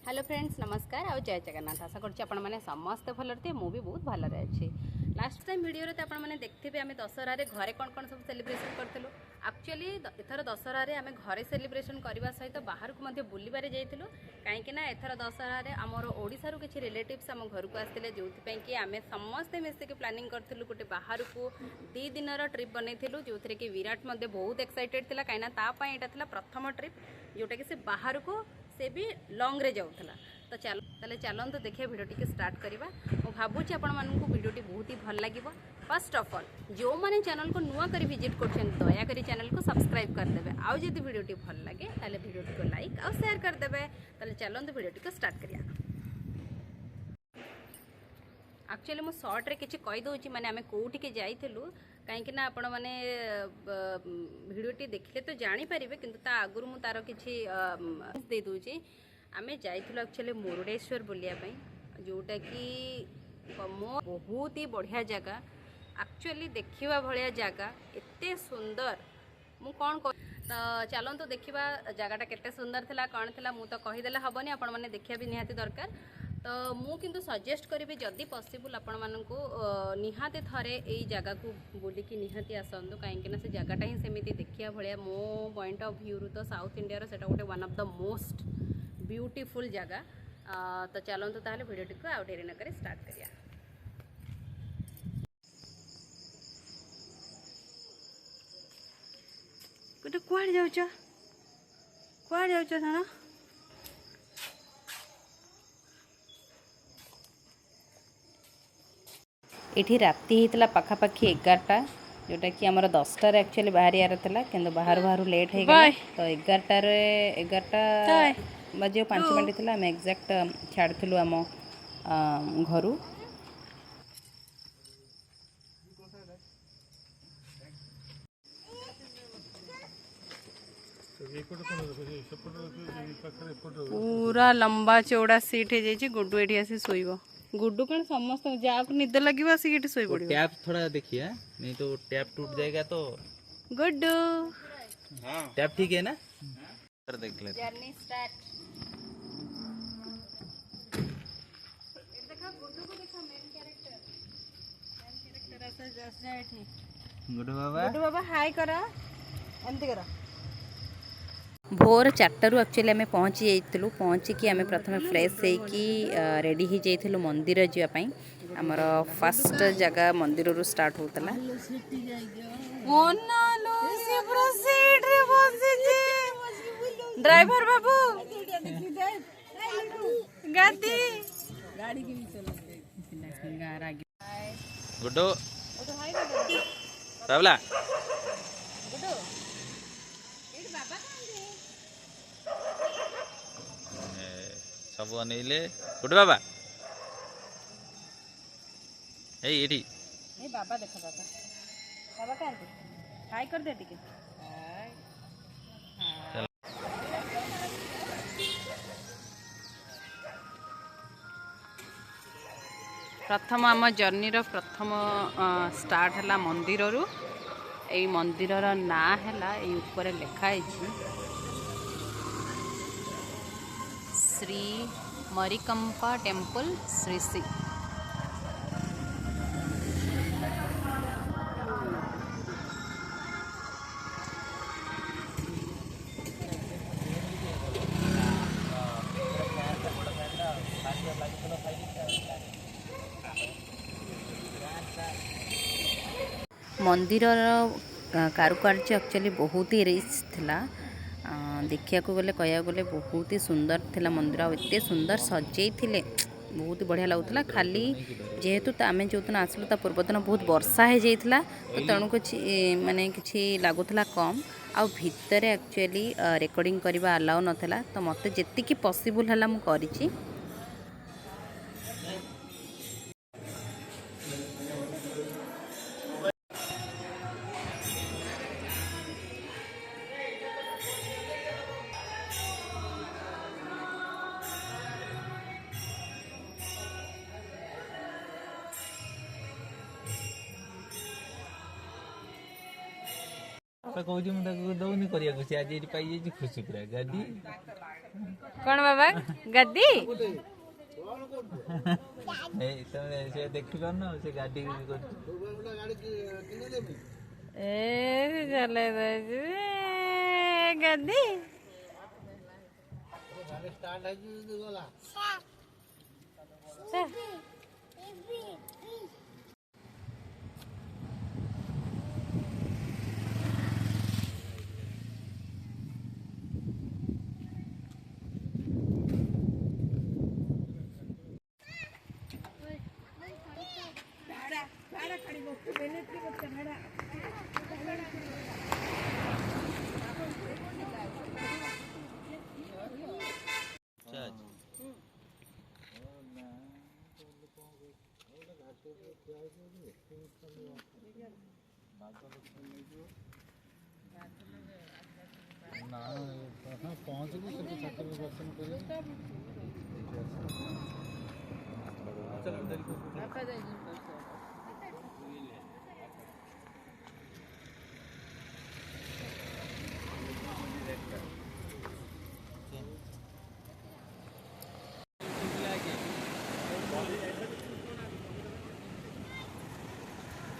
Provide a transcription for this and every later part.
Hello friends नमस्कार आउ जय जगन्नाथ आशा करते समस्ते भल थे मुझे बहुत भलरे अच्छी लास्ट टाइम वीडियो रे तो आपने देखते आम दशहरा घरे कौन कौन सब सेलिब्रेशन करूँ एक्चुअली एथर दशहरा आम घरे सेलिब्रेशन करने सहित बाहर को बुलबारे जाइलु कहीं एथर दशहरा आमर ओडिशारू किसी रिलेटिव्स आम घर को आसते जो कि आम समस्ते मिसिक प्लानिंग करूँ गोटे बाहर को 2 दिन ट्रिप बनईलु जो कि विराट बहुत एक्साइटेड था कहीं यहाँ प्रथम ट्रिप जोटा कि से बाहर को से भी लंग रे जाऊला तो चलते देखिए भिडियो स्टार्ट करवा मुझे भावुँ आपण भिडियो बहुत ही भल लगे। फर्स्ट ऑफ ऑल जो मैंने चैनल को नुआ कर विजिट कर दयाकोरी चैनल को सब्सक्राइब करदे आउ जब भिडियो भल लगे ताले भिडियो को लाइक और शेयर करदे चलते भिडियो स्टार्ट करिया। एक्चुअली मु शॉर्ट रे किछि कहि दउछि माने आमे कोठी के जाइथिलु कहीं आपण मैंने भिडियोटी देखले तो जानी पारिबे किंतु ता आगुरु मु तार किछि दे दउछि आमे जाइथिलु एक्चुअली मुरुडेश्वर बुलिया पई जोटा कि बहुत ही बढ़िया जगह एक्चुअली देखिबा भलिया जगह एते सुंदर मु कौन तो चलतु देखा जगटा केते सुंदर थिला कौन थिला मु तो कहीदेले हेनी आपण मैंने देखिया भी निहाती दरकार तो मु किंतु सजेस्ट करी जदि पॉसिबल आपण मानकु निहाती थरे एई जगह को बुलिकी निहाती आसंतु कहीं से जगटा ही सेमिति देखिया भलिया मो पॉइंट ऑफ व्यू तो साउथ इंडिया रो सेटा गोटे one of the most beautiful जगह तो चलतु ताहले वीडियो को आउ डेरी न करी स्टार्ट करिया। गोटे कुआड़ जाऊच साना ये राति होता पखापाखि 11टा जोटा कि आमर 10टा एक्चुअली बाहर यार था कि बाहर बाहर लेट हो गया तो 11टा बजे 5 मिनट थी आम एक्जाक्ट छाड़ू आम घर पूरा लंबा चौड़ा सीट है गुड्डू ये आसी शोब गुड्डू कौन समस्त जहाँ निद लगे आसिक शो पड़े टैप थोड़ा देखिए नहीं तो टैप टूट जाएगा तो गुड्डू टैप ठीक है ना देख ले जर्नी स्टार्ट देखा गुड्डू को देखा मेन कैरेक्टर ऐसा जस्ट जाए गुड्डू बाबा हाय करा एमती करा भोर 4टारू एक्चुअली आम पहुँची जाइलु पहुँचिकी आम प्रथम फ्रेश होगी रेडी हो जाइलु मंदिर जावाई आमर फर्स्ट जगह मंदिर रू स्टार्ट होता ड्राइवर बाबू गाड़ी गुड्डू रावला सब अनेले गुड्डू बाबा एठी ए बाबा देखो बाबा कहते हाय कर दे टिके प्रथम आम जर्नी प्रथम स्टार्ट है मंदिर रू ए मंदिर ना है ऊपर लिखाई श्री मरिकंपा टेम्पल श्री मंदिर कारुकार्य एक्चुअली बहुत ही रिच थिला देखिया गले कह गले बहुत ही सुंदर थिला मंदिर एते सुंदर सजे थिले बहुत ही बढ़िया लगुला खाली जेहेतु आम जो दिन आसलु पूर्व दिन बहुत वर्षा हो जाता तो तेणु कुछ माने किसी लगुला कम आउ भितर एक्चुअली रेकर्डिंग करवा अलाउ नाला तो मत जी पॉसिबल है मुझे करी कहूँ मुझे दौनी कर खुशी पूरा गाड़ी कौन बाबा गद्दी से देखी पार ना से गाड़ी ए चले गद्दी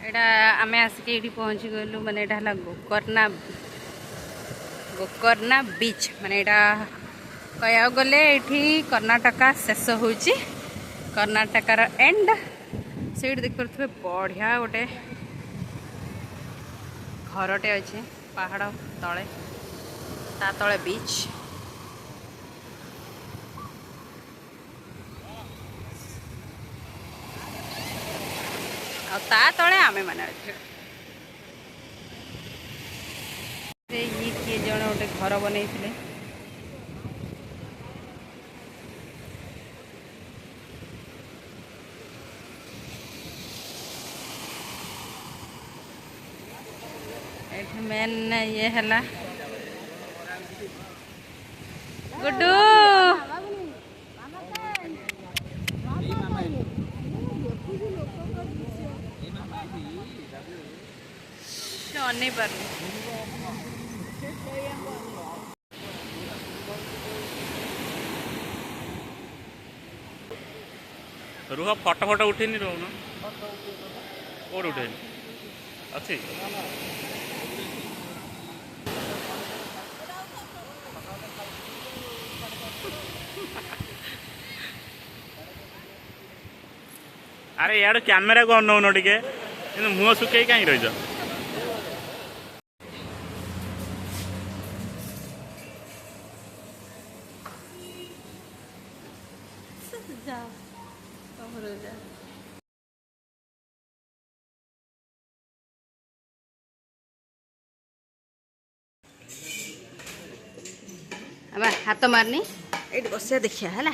एटा आमे आसिके ये पहुँची गलु माने एटा हला गोकर्णा बीच माने एटा कया गले एठी कर्नाटका शेष होची कर्नाटकार एंड सेठ देख पड़े बढ़िया गोटे घरटे अच्छे पहाड़ तले ता तले बीच ता तले आमे माने अच्छे ये किए जन गोटे घर बनई मेन ये हला गुड्डू नहीं पर रुह फटो फटो उठेनी रोन कौन उठे अच्छी अरे यार कैमेरा को अनौन टे मुह सुखे कहीं रही हाथ मारनी ये बस देखिया है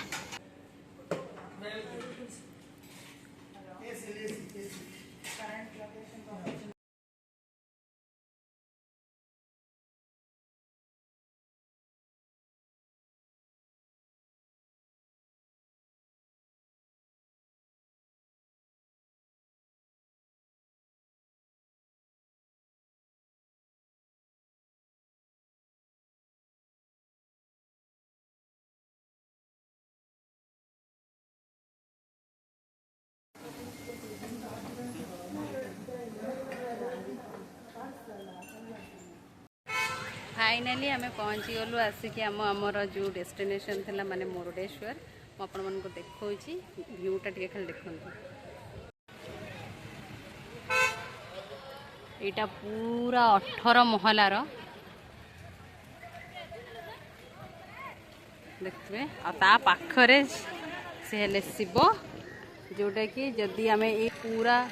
फाइनाली आम पहुँची गलु आसिक आमर जो डेस्टिनेशन थी माने मुरुडेश्वर मुझे देखा भ्यूटा टे खाली देखु यहाँ पूरा 18 महलार देखिए आ पाखरे से हेले शिव जोटा कि जदि आम ये पूरा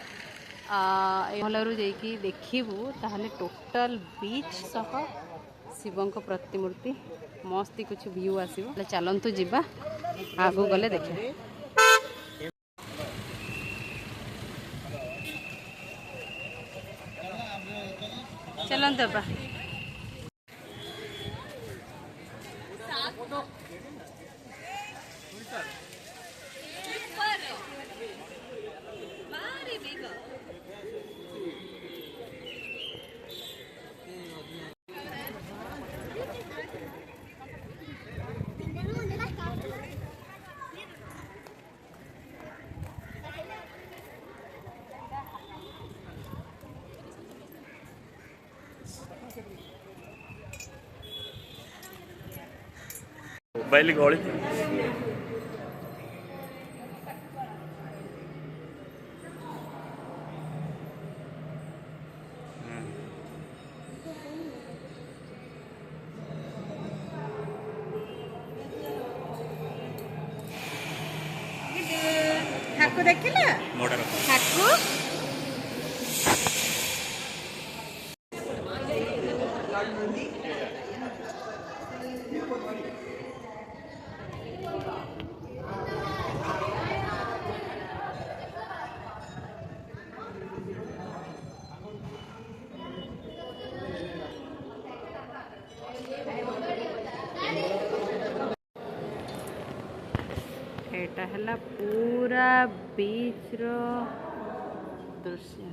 महलू जाकि देखू ताहले टोटल बीच सह शिवं प्रतिमूर्ति मस्त कुछ व्यू आसो चलतु जीवा आगू गले देखा चलते बा मोबाइल गली ଠାକୁ ଦେଖିଲା मोटा रख ଠାକୁ एटा हला पूरा बीच रो दृश्य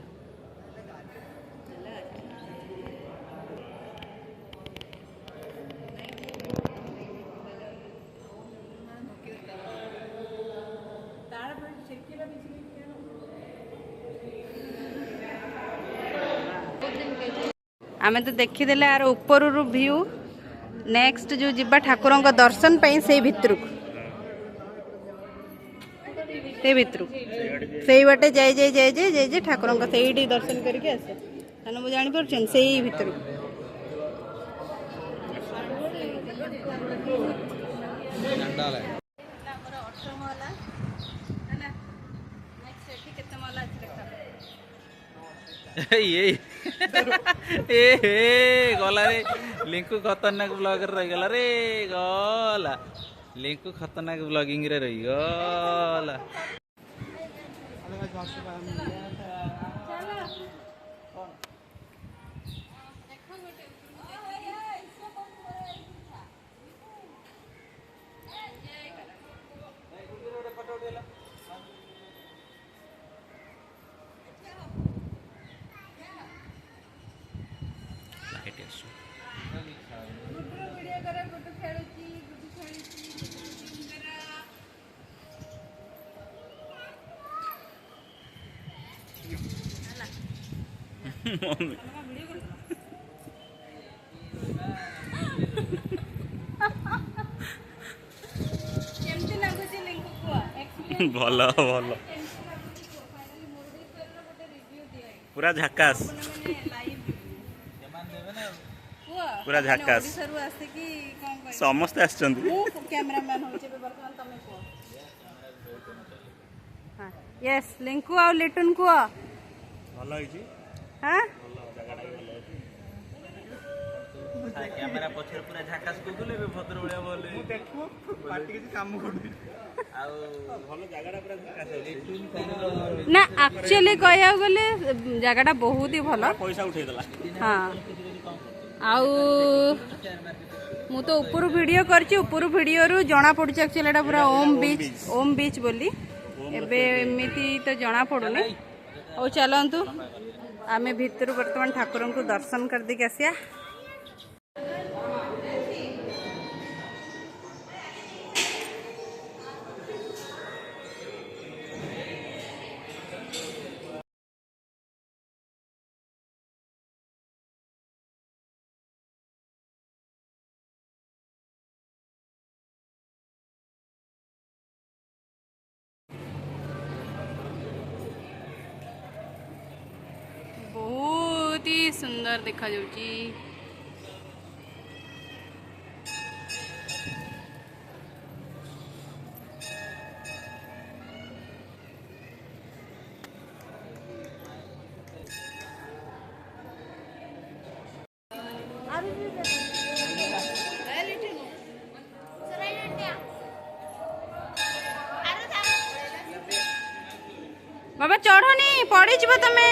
आमे तो देखीदेले आर ऊपर व्यू नेक्स्ट जो जिबा ठाकुर दर्शन से भितर से भितर से बाटे जाए जाए जाए जाए जाए जाए ठाकुर से दर्शन करके आसे ताने जानी पार्छन से भितर ये ए गला रे लिंकू खतरनाक ब्लॉगर रही गला रे गला लिंकू खतरनाक ब्लॉगिंग रे रही गला भल भल पूरा झकास पूरा झकास समस्ते यस लिंकू आ लिटन को भल हाँ कैमरा पछर पूरा झाकास कोथले बे भद्र बळिया बोले मु देखो पार्टी के काम करू आ भलो जगहटा पूरा झाकास ना एक्चुअली कहया गले जगहटा बहुत ही भलो पैसा उठै देला हाँ आउ मु तो ऊपर वीडियो करछि ऊपर वीडियो रु जना पड़छ एक्चुअली एटा पूरा ओम बीच बोली एबे एमिति तो जना पड़ुनी ओ चलंतु आमे भितर वर्तमान ठाकुर को दर्शन कर दी आसिया बहुत ही सुंदर देखा जाउची बाबा चढ़नी पड़ी जीव तमे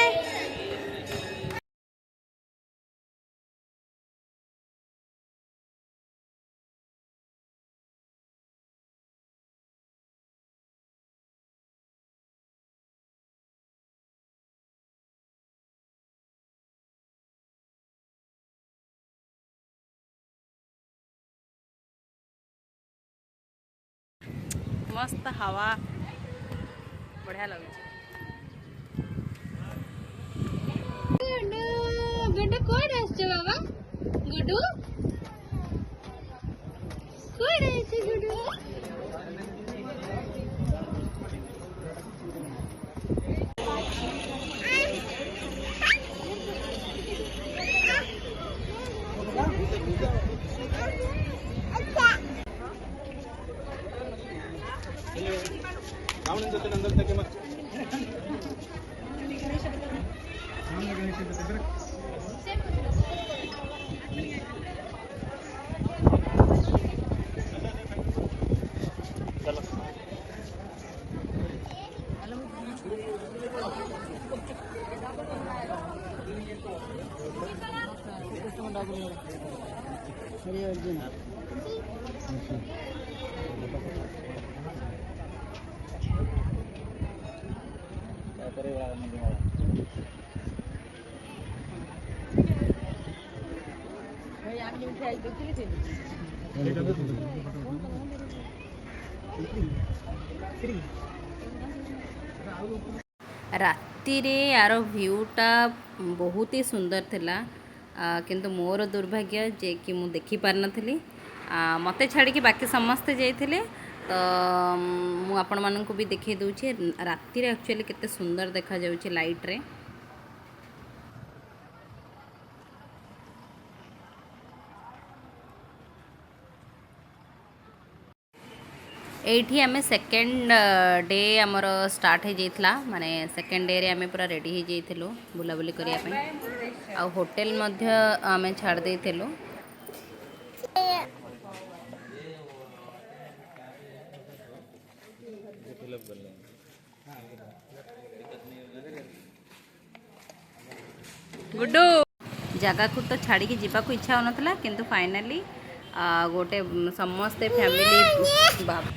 मस्त हवा बढ़िया लगुच गुड्डू कोड आछे बाबा गुड्डू ରାତିରେ यार व्यूटा बहुत ही सुंदर थिला किंतु मोर दुर्भाग्य जे कि मु देखि पार नथली मते छाड़ी कि बाकी समस्ते जाइथिले तो मु आपण माननकु भी देखै दउछि राति रे एक्चुअली केते सुंदर देखा जाउछि लाइट रे। एठी आमे सेकेंड डे आमर स्टार्ट हो जाइथिला माने सेकेंड डे रे आमे पूरा रेडी हो जाइथिलु बुलाबुली करिया पे आ होटल मध्य आमे छाड़ देइथिलु। गुड्डू जगह को तो छाड़ी के जीवा को इच्छा होनथला किंतु फाइनली गोटे समस्ते फैमिली बाबा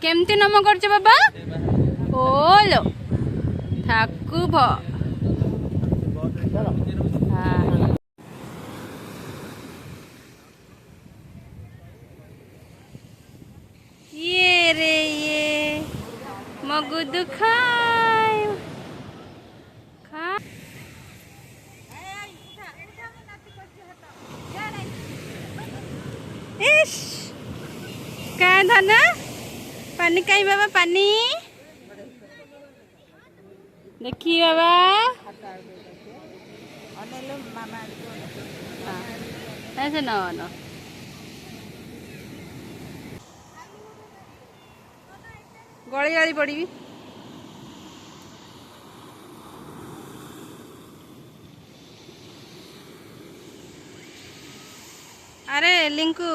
केमती नम करछ बाबा ओलो ठाकु भ ये रे ये मगुदु खाय खा इश काय धना पानी काई बाबा पानी देखी बाबा ऐसे न न गली गली पड़ी अरे लिंकू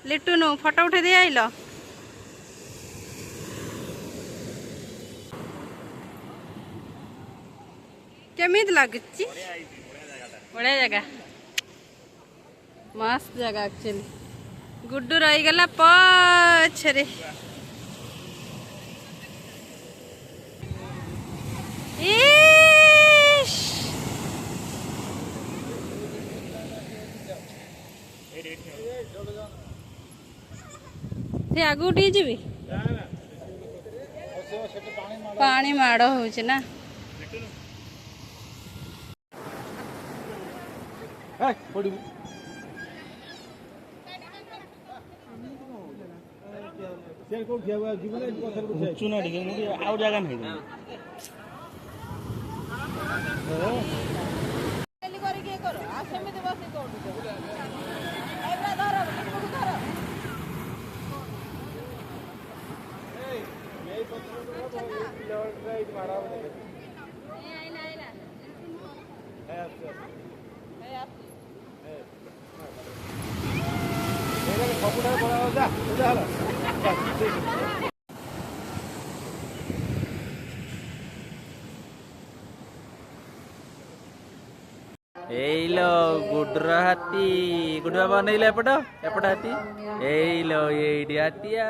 लिटुनु फोटो उठे दिया आइल केमित लगुच बढ़िया जगह मस्त जगह एक्चुअली गुड्डू रही गला पछरे से आगू उठी जी पानी माड़ हो ना आउ जगह नहीं एलो गुड्र हाथी गुड्डा बनइले एपट एपट हाथी एलो एडी हाथी आ